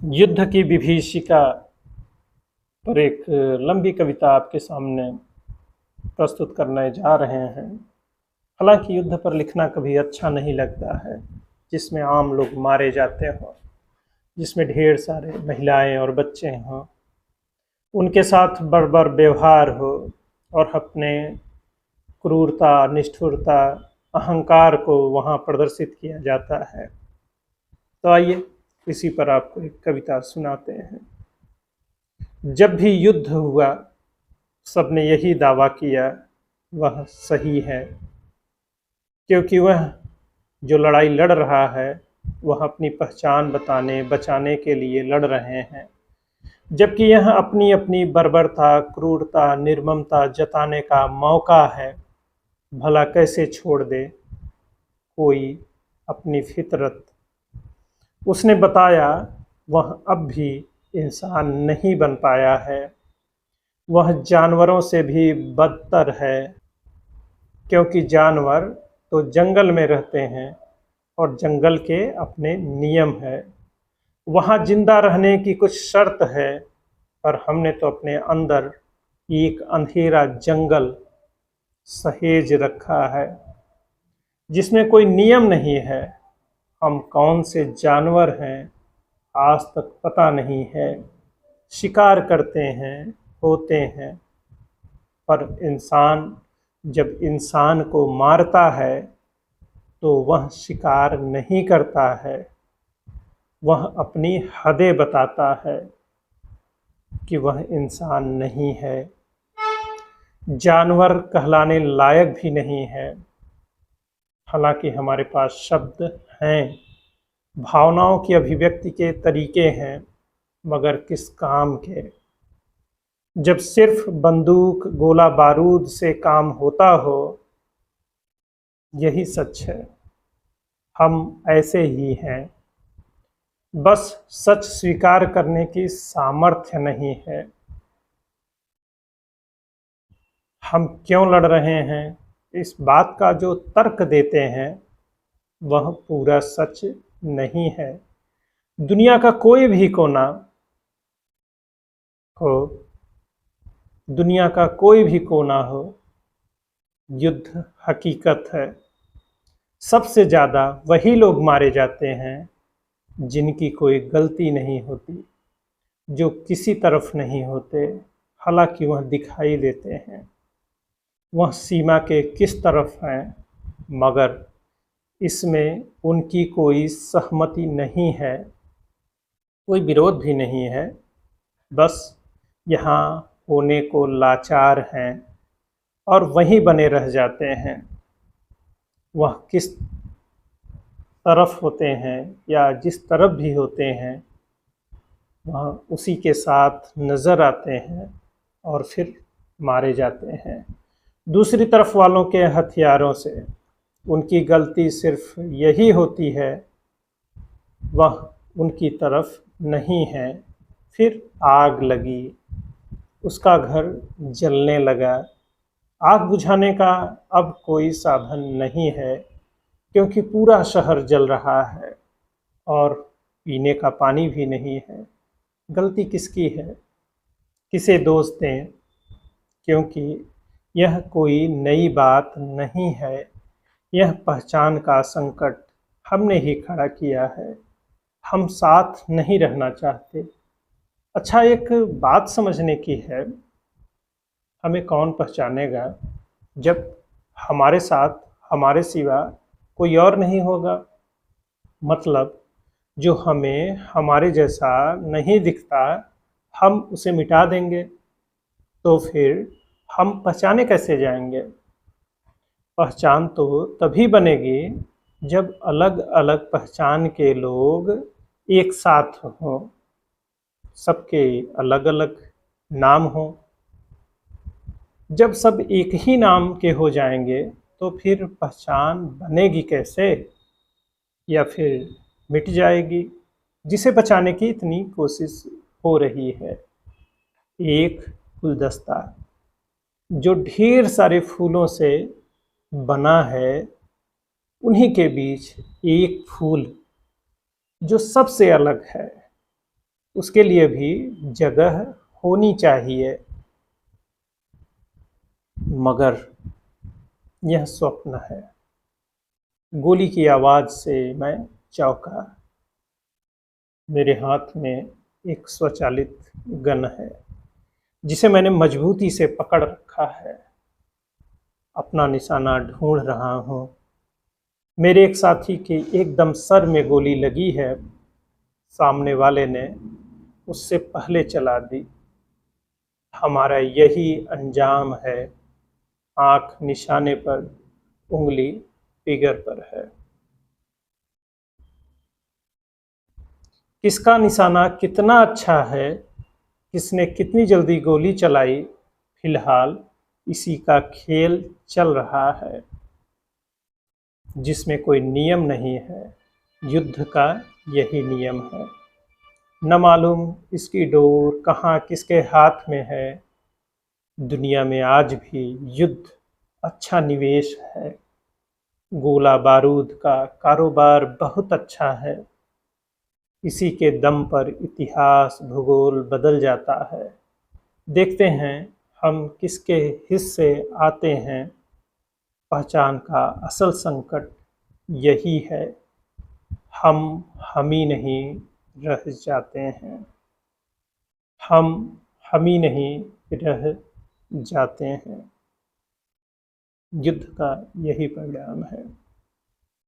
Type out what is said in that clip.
युद्ध की विभीषिका पर एक लंबी कविता आपके सामने प्रस्तुत करने जा रहे हैं। हालांकि युद्ध पर लिखना कभी अच्छा नहीं लगता है, जिसमें आम लोग मारे जाते हों, जिसमें ढेर सारे महिलाएं और बच्चे हों, उनके साथ बर्बर व्यवहार हो और अपने क्रूरता, निष्ठुरता, अहंकार को वहाँ प्रदर्शित किया जाता है। तो आइए इसी पर आपको एक कविता सुनाते हैं। जब भी युद्ध हुआ, सबने यही दावा किया वह सही है, क्योंकि वह जो लड़ाई लड़ रहा है वह अपनी पहचान बचाने के लिए लड़ रहे हैं, जबकि यह अपनी अपनी बर्बरता, क्रूरता, निर्ममता जताने का मौका है। भला कैसे छोड़ दे कोई अपनी फितरत। उसने बताया वह अब भी इंसान नहीं बन पाया है, वह जानवरों से भी बदतर है, क्योंकि जानवर तो जंगल में रहते हैं और जंगल के अपने नियम है। वहाँ जिंदा रहने की कुछ शर्त है, पर हमने तो अपने अंदर एक अंधेरा जंगल सहेज रखा है, जिसमें कोई नियम नहीं है। हम कौन से जानवर हैं आज तक पता नहीं है। शिकार करते हैं, होते हैं, पर इंसान जब इंसान को मारता है तो वह शिकार नहीं करता है, वह अपनी हदें बताता है कि वह इंसान नहीं है, जानवर कहलाने लायक भी नहीं है। हालांकि हमारे पास शब्द हैं, भावनाओं की अभिव्यक्ति के तरीके हैं, मगर किस काम के। जब सिर्फ बंदूक, गोला बारूद से काम होता हो, यही सच है। हम ऐसे ही हैं, बस सच स्वीकार करने की सामर्थ्य नहीं है। हम क्यों लड़ रहे हैं, इस बात का जो तर्क देते हैं वह पूरा सच नहीं है। दुनिया का कोई भी कोना हो, दुनिया का कोई भी कोना हो, युद्ध हकीकत है। सबसे ज़्यादा वही लोग मारे जाते हैं जिनकी कोई गलती नहीं होती, जो किसी तरफ नहीं होते, हालांकि वह दिखाई देते हैं। वह सीमा के किस तरफ हैं, मगर इसमें उनकी कोई सहमति नहीं है, कोई विरोध भी नहीं है। बस यहाँ होने को लाचार हैं और वहीं बने रह जाते हैं। वह किस तरफ होते हैं या जिस तरफ भी होते हैं, वह उसी के साथ नज़र आते हैं और फिर मारे जाते हैं दूसरी तरफ वालों के हथियारों से। उनकी गलती सिर्फ यही होती है, वह उनकी तरफ नहीं है। फिर आग लगी, उसका घर जलने लगा। आग बुझाने का अब कोई साधन नहीं है, क्योंकि पूरा शहर जल रहा है और पीने का पानी भी नहीं है। गलती किसकी है, किसे दोष दें, क्योंकि यह कोई नई बात नहीं है। यह पहचान का संकट हमने ही खड़ा किया है। हम साथ नहीं रहना चाहते। अच्छा, एक बात समझने की है, हमें कौन पहचानेगा जब हमारे साथ हमारे सिवा कोई और नहीं होगा। मतलब जो हमें हमारे जैसा नहीं दिखता, हम उसे मिटा देंगे, तो फिर हम पहचाने कैसे जाएंगे। पहचान तो तभी बनेगी जब अलग अलग पहचान के लोग एक साथ हों, सबके अलग अलग नाम हों। जब सब एक ही नाम के हो जाएंगे तो फिर पहचान बनेगी कैसे, या फिर मिट जाएगी, जिसे बचाने की इतनी कोशिश हो रही है। एक गुलदस्ता जो ढेर सारे फूलों से बना है, उन्हीं के बीच एक फूल जो सबसे अलग है, उसके लिए भी जगह होनी चाहिए, मगर यह स्वप्न है। गोली की आवाज़ से मैं चौंका। मेरे हाथ में एक स्वचालित गन है, जिसे मैंने मजबूती से पकड़ रखा है। अपना निशाना ढूंढ रहा हूँ। मेरे एक साथी के एकदम सर में गोली लगी है। सामने वाले ने उससे पहले चला दी। हमारा यही अंजाम है। आंख निशाने पर, उंगली फिगर पर है। किसका निशाना कितना अच्छा है, किसने कितनी जल्दी गोली चलाई, फिलहाल इसी का खेल चल रहा है, जिसमें कोई नियम नहीं है। युद्ध का यही नियम है। न मालूम इसकी डोर कहाँ किसके हाथ में है। दुनिया में आज भी युद्ध अच्छा निवेश है। गोला बारूद का कारोबार बहुत अच्छा है। इसी के दम पर इतिहास भूगोल बदल जाता है। देखते हैं हम किसके हिस्से आते हैं। पहचान का असल संकट यही है। हम हम ही नहीं रह जाते हैं। हम हम ही नहीं रह जाते हैं। युद्ध का यही परिणाम है।